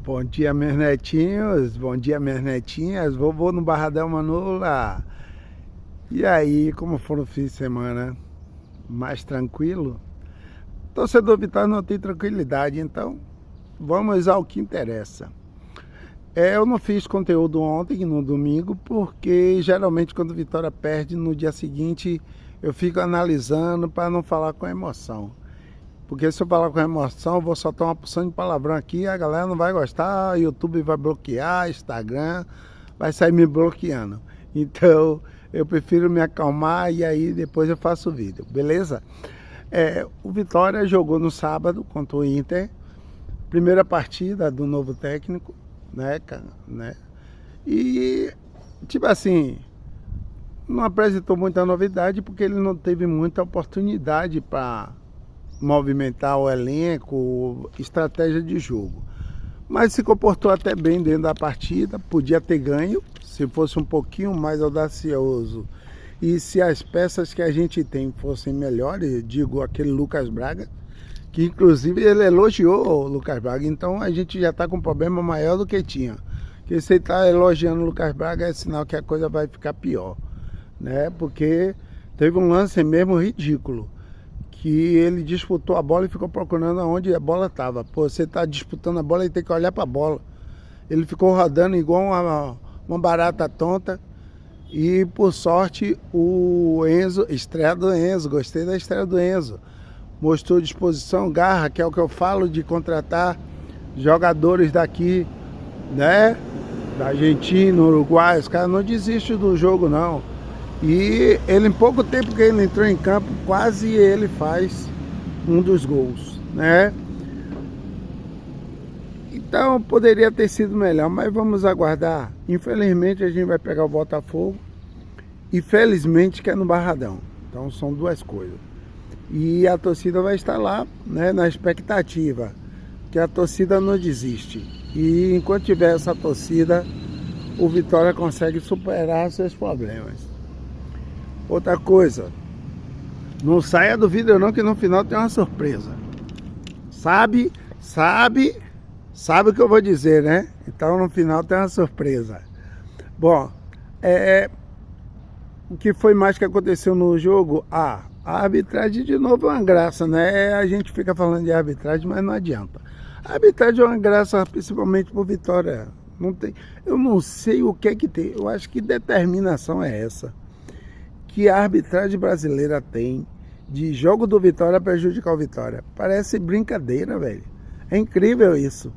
Bom dia, meus netinhos, bom dia, minhas netinhas, vovô no Barradão Manula. E aí, como foi o fim de semana? Mais tranquilo? Torcedor Vitória não tem tranquilidade, então vamos ao que interessa. Eu não fiz conteúdo ontem, no domingo, porque geralmente quando Vitória perde, no dia seguinte eu fico analisando para não falar com emoção. Porque se eu falar com emoção, eu vou soltar uma porção de palavrão aqui, a galera não vai gostar, YouTube vai bloquear, Instagram vai sair me bloqueando. Então, eu prefiro me acalmar e aí depois eu faço o vídeo, beleza? O Vitória jogou no sábado contra o Inter, primeira partida do novo técnico, né? E, tipo assim, não apresentou muita novidade porque ele não teve muita oportunidade para movimentar o elenco, estratégia de jogo. Mas se comportou até bem dentro da partida, podia ter ganho, se fosse um pouquinho mais audacioso. E se as peças que a gente tem fossem melhores, digo aquele Lucas Braga, que inclusive ele elogiou o Lucas Braga, então a gente já está com um problema maior do que tinha. Porque se ele está elogiando o Lucas Braga é sinal que a coisa vai ficar pior, né? Porque teve um lance mesmo ridículo, que ele disputou a bola e ficou procurando onde a bola estava. Pô, você está disputando a bola e tem que olhar para a bola. Ele ficou rodando igual uma barata tonta. E por sorte o Enzo, estreia do Enzo, gostei da estreia do Enzo. Mostrou disposição, garra, que é o que eu falo de contratar jogadores daqui, né? Da Argentina, Uruguai, os caras não desistem do jogo não. E ele, em pouco tempo que ele entrou em campo, quase ele faz um dos gols, né? Então poderia ter sido melhor, mas vamos aguardar. Infelizmente a gente vai pegar o Botafogo e felizmente que é no Barradão. Então são duas coisas. E a torcida vai estar lá, né, na expectativa, que a torcida não desiste. E enquanto tiver essa torcida, o Vitória consegue superar seus problemas. Outra coisa, não saia do vídeo não, que no final tem uma surpresa. Sabe o que eu vou dizer, né? Então no final tem uma surpresa. Bom, o que foi mais que aconteceu no jogo? A arbitragem de novo é uma graça, né? A gente fica falando de arbitragem, mas não adianta. A arbitragem é uma graça, principalmente por Vitória. Eu não sei o que é que tem. Eu acho que determinação é essa que a arbitragem brasileira tem de jogo do Vitória prejudicar o Vitória. Parece brincadeira, velho. É incrível isso.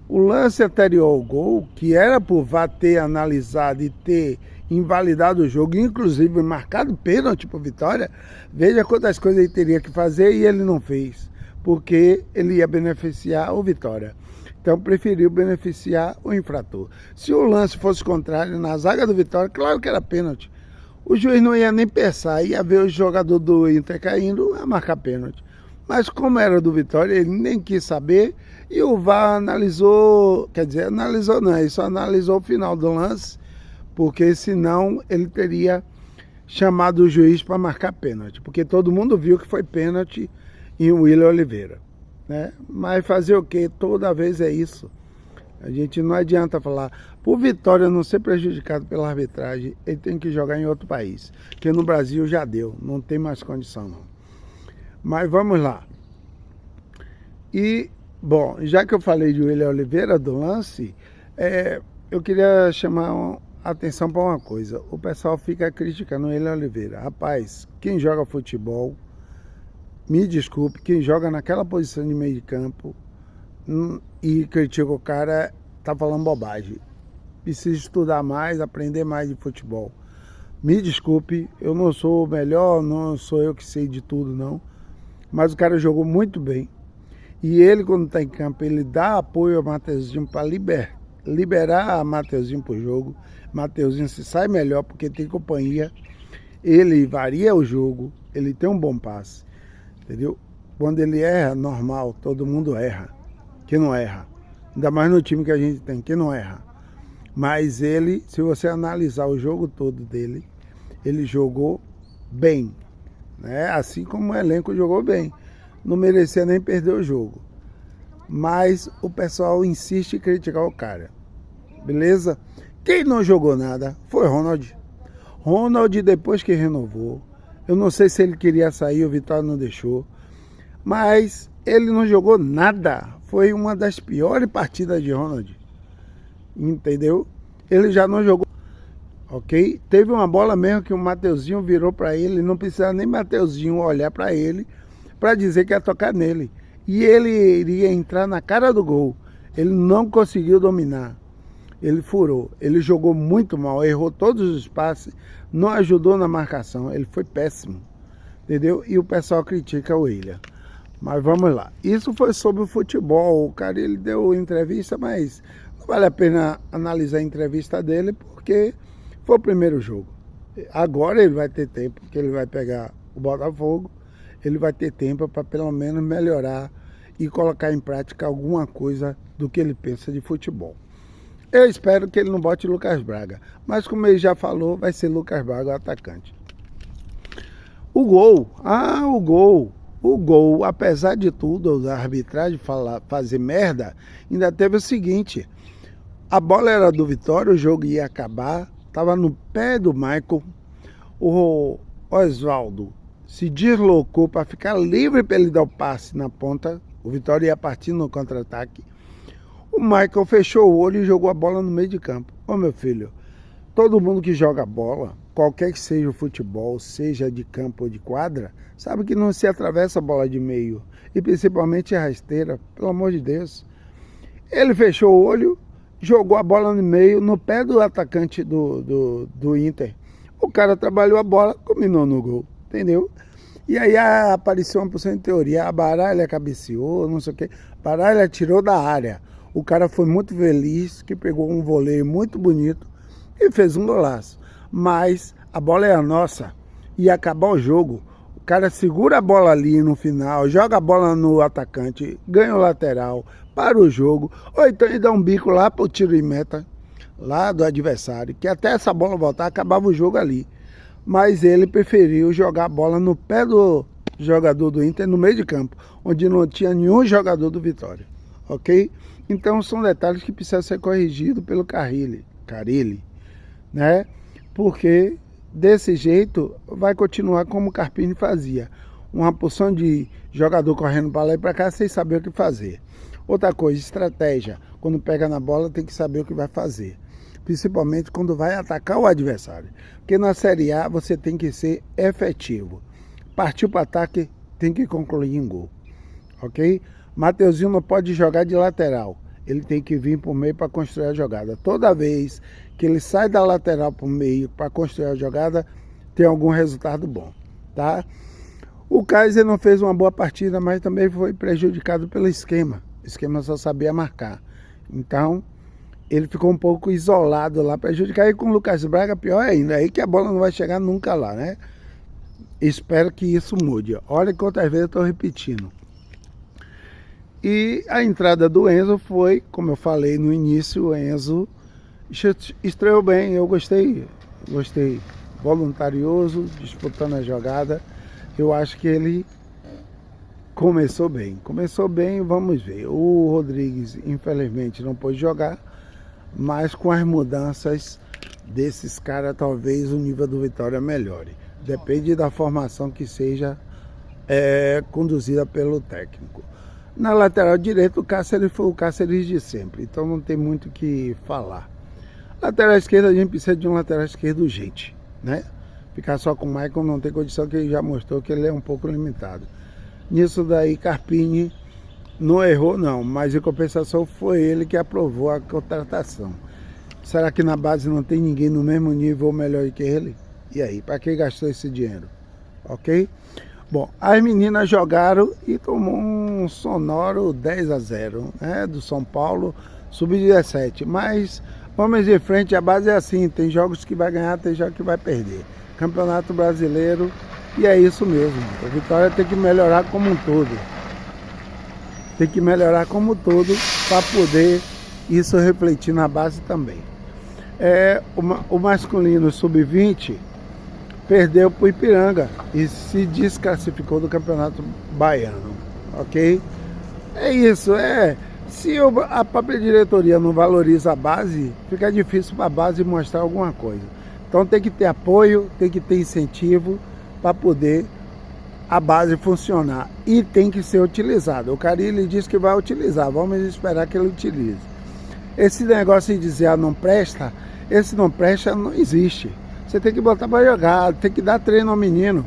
O lance anterior ao gol, que era por VAR ter analisado e ter invalidado o jogo, inclusive marcado pênalti para o Vitória, veja quantas coisas ele teria que fazer e ele não fez, porque ele ia beneficiar o Vitória. Então preferiu beneficiar o infrator. Se o lance fosse contrário, na zaga do Vitória, claro que era pênalti. O juiz não ia nem pensar, ia ver o jogador do Inter caindo, a marcar pênalti. Mas como era do Vitória, ele nem quis saber e o VAR analisou, quer dizer, analisou não, ele só analisou o final do lance, porque senão ele teria chamado o juiz para marcar pênalti, porque todo mundo viu que foi pênalti em William Oliveira, né? Mas fazer o quê? Toda vez é isso. A gente não adianta falar, por Vitória não ser prejudicado pela arbitragem, ele tem que jogar em outro país, porque no Brasil já deu, não tem mais condição não. Mas vamos lá. E, bom, já que eu falei de William Oliveira, do lance, eu queria chamar a atenção para uma coisa. O pessoal fica criticando o William Oliveira. Rapaz, quem joga futebol, me desculpe, quem joga naquela posição de meio de campo e critica o cara, tá falando bobagem. Precisa estudar mais, aprender mais de futebol. Me desculpe, eu não sou o melhor, não sou eu que sei de tudo, não. Mas o cara jogou muito bem. E ele, quando está em campo, ele dá apoio ao Mateuzinho para liberar a Mateuzinho para o jogo. Mateuzinho se sai melhor porque tem companhia. Ele varia o jogo, ele tem um bom passe, entendeu? Quando ele erra, normal, todo mundo erra. Quem não erra? Ainda mais no time que a gente tem, quem não erra? Mas ele, se você analisar o jogo todo dele, ele jogou bem, né? Assim como o elenco jogou bem. Não merecia nem perder o jogo. mas o pessoal insiste em criticar o cara, beleza? Quem não jogou nada foi Ronald. Ronald, depois que renovou, eu não sei se ele queria sair, o Vitória não deixou, mas ele não jogou nada. Foi uma das piores partidas de Ronald, entendeu? Ele já não jogou, ok? Teve uma bola mesmo que o Mateuzinho virou para ele, não precisava nem Mateuzinho olhar para ele para dizer que ia tocar nele. E ele iria entrar na cara do gol. Ele não conseguiu dominar. Ele furou. Ele jogou muito mal, errou todos os passes, não ajudou na marcação. Ele foi péssimo, entendeu? E o pessoal critica o William. Mas vamos lá. Isso foi sobre o futebol. O cara, ele deu entrevista, mas não vale a pena analisar a entrevista dele, porque foi o primeiro jogo. Agora ele vai ter tempo, porque ele vai pegar o Botafogo. Ele vai ter tempo para pelo menos melhorar e colocar em prática alguma coisa do que ele pensa de futebol. Eu espero que ele não bote Lucas Braga, mas como ele já falou, vai ser Lucas Braga o atacante. O gol, apesar de tudo, a arbitragem fazer merda, ainda teve o seguinte: a bola era do Vitória, o jogo ia acabar, estava no pé do Michael, o Oswaldo se deslocou para ficar livre para ele dar o passe na ponta, o Vitória ia partir no contra-ataque. O Michael fechou o olho e jogou a bola no meio de campo. Ô meu filho, todo mundo que joga bola, qualquer que seja o futebol, seja de campo ou de quadra, sabe que não se atravessa a bola de meio, e principalmente a rasteira, pelo amor de Deus. Ele fechou o olho, jogou a bola no meio, no pé do atacante do Inter. O cara trabalhou a bola, combinou no gol, entendeu? E aí apareceu uma porção de teoria, a Baralha cabeceou, não sei o quê. Baralha tirou da área. O cara foi muito feliz, que pegou um voleio muito bonito e fez um golaço. Mas a bola é a nossa, ia acabar o jogo. O cara segura a bola ali no final, joga a bola no atacante, ganha o lateral, para o jogo. Ou então ele dá um bico lá para o tiro de meta, lá do adversário, que até essa bola voltar, acabava o jogo ali. Mas ele preferiu jogar a bola no pé do jogador do Inter, no meio de campo, onde não tinha nenhum jogador do Vitória, ok? Então são detalhes que precisam ser corrigidos pelo Carille, né? Porque desse jeito vai continuar como o Carpini fazia, uma porção de jogador correndo para lá e para cá sem saber o que fazer. Outra coisa, estratégia, quando pega na bola tem que saber o que vai fazer. Principalmente quando vai atacar o adversário. Porque na Série A você tem que ser efetivo. Partiu para o ataque, tem que concluir em gol. Ok? Mateuzinho não pode jogar de lateral. Ele tem que vir para o meio para construir a jogada. Toda vez que ele sai da lateral para o meio para construir a jogada, tem algum resultado bom. Tá? O Kaiser não fez uma boa partida, mas também foi prejudicado pelo esquema. O esquema só sabia marcar. Então ele ficou um pouco isolado lá, prejudicado. E com o Lucas Braga, pior ainda, aí que a bola não vai chegar nunca lá, né? Espero que isso mude. Olha quantas vezes eu estou repetindo. E a entrada do Enzo foi, como eu falei no início, o Enzo estreou bem, eu gostei, voluntarioso, disputando a jogada. Eu acho que ele começou bem, vamos ver. O Rodrigues, infelizmente, não pôde jogar, mas com as mudanças desses caras, talvez o nível do Vitória melhore. Depende da formação que seja conduzida pelo técnico. Na lateral direita, o Cáceres foi o Cáceres de sempre, então não tem muito o que falar. Lateral esquerda, a gente precisa de um lateral esquerdo urgente, né? Ficar só com o Michael não tem condição, que ele já mostrou que ele é um pouco limitado. Nisso daí, Carpini não errou não, mas em compensação foi ele que aprovou a contratação. Será que na base não tem ninguém no mesmo nível ou melhor que ele? E aí, para que gastou esse dinheiro? Ok? Bom, as meninas jogaram e tomou um sonoro 10-0, né, do São Paulo, sub-17. Mas vamos de frente, a base é assim, tem jogos que vai ganhar, tem jogos que vai perder. Campeonato Brasileiro, e é isso mesmo. A Vitória tem que melhorar como um todo. Tem que melhorar como um todo para poder isso refletir na base também. O masculino sub-20 perdeu para o Ipiranga e se desclassificou do Campeonato Baiano, ok? É isso, se a própria diretoria não valoriza a base, fica difícil para a base mostrar alguma coisa. Então tem que ter apoio, tem que ter incentivo para poder a base funcionar. E tem que ser utilizado. O Carille disse que vai utilizar, vamos esperar que ele utilize. Esse negócio de dizer não presta, esse não presta não existe. Você tem que botar para jogar, tem que dar treino ao menino.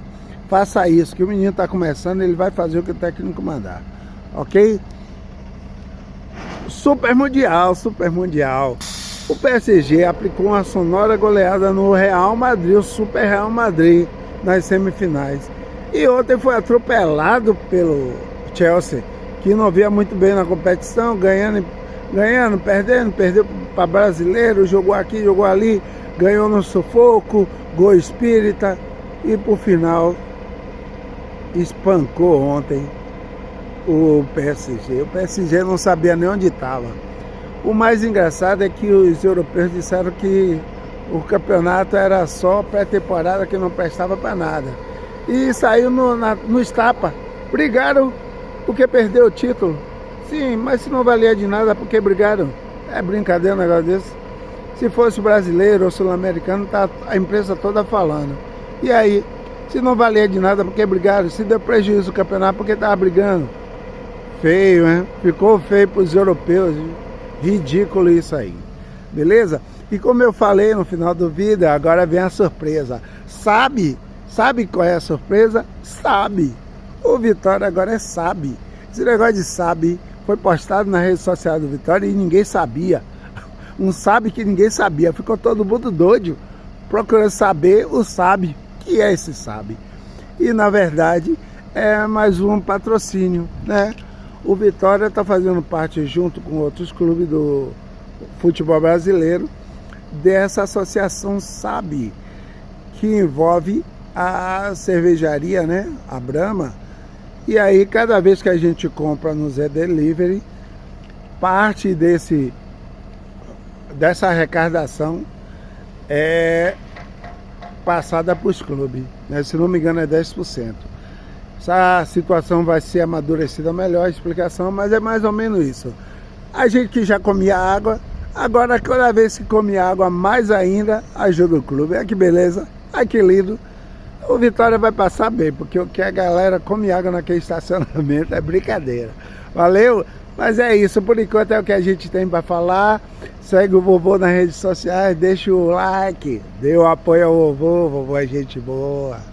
Faça isso, que o menino está começando, ele vai fazer o que o técnico mandar. Ok? Super Mundial. O PSG aplicou uma sonora goleada no Real Madrid, o Super Real Madrid, nas semifinais. E ontem foi atropelado pelo Chelsea, que não via muito bem na competição, ganhando, perdeu para brasileiro, jogou aqui, jogou ali, ganhou no sufoco, gol espírita e por final espancou ontem o PSG. O PSG não sabia nem onde estava. O mais engraçado é que os europeus disseram que o campeonato era só pré-temporada, que não prestava para nada. E saiu no estapa. Brigaram porque perdeu o título. Sim, mas se não valia de nada, por que brigaram? É brincadeira um negócio desse. Se fosse brasileiro ou sul-americano, tá a imprensa toda falando. E aí, se não valia de nada, por que brigaram? Se deu prejuízo no campeonato, por que estava brigando? Feio, né? Ficou feio para os europeus. Ridículo isso aí. Beleza? E como eu falei no final do vídeo, agora vem a surpresa. Sabe qual é a surpresa? Sabe. O Vitória agora sabe. Esse negócio de sabe foi postado na rede social do Vitória e ninguém sabia. Um sabe que ninguém sabia. Ficou todo mundo doido procurando saber o sabe. O que é esse sabe? E na verdade é mais um patrocínio, né? O Vitória está fazendo parte, junto com outros clubes do futebol brasileiro, dessa associação SAB, que envolve a cervejaria, né? A Brahma. E aí, cada vez que a gente compra no Zé Delivery, parte dessa arrecadação é passada para os clubes, né? Se não me engano é 10%. Essa situação vai ser amadurecida melhor, a explicação, mas é mais ou menos isso. A gente que já comia água, agora cada vez que come água, mais ainda ajuda o clube. Olha que beleza, olha que lindo. O Vitória vai passar bem, porque o que a galera come água naquele estacionamento é brincadeira. Valeu? Mas é isso, por enquanto é o que a gente tem para falar. Segue o vovô nas redes sociais, deixa o like, dê o apoio ao vovô é gente boa.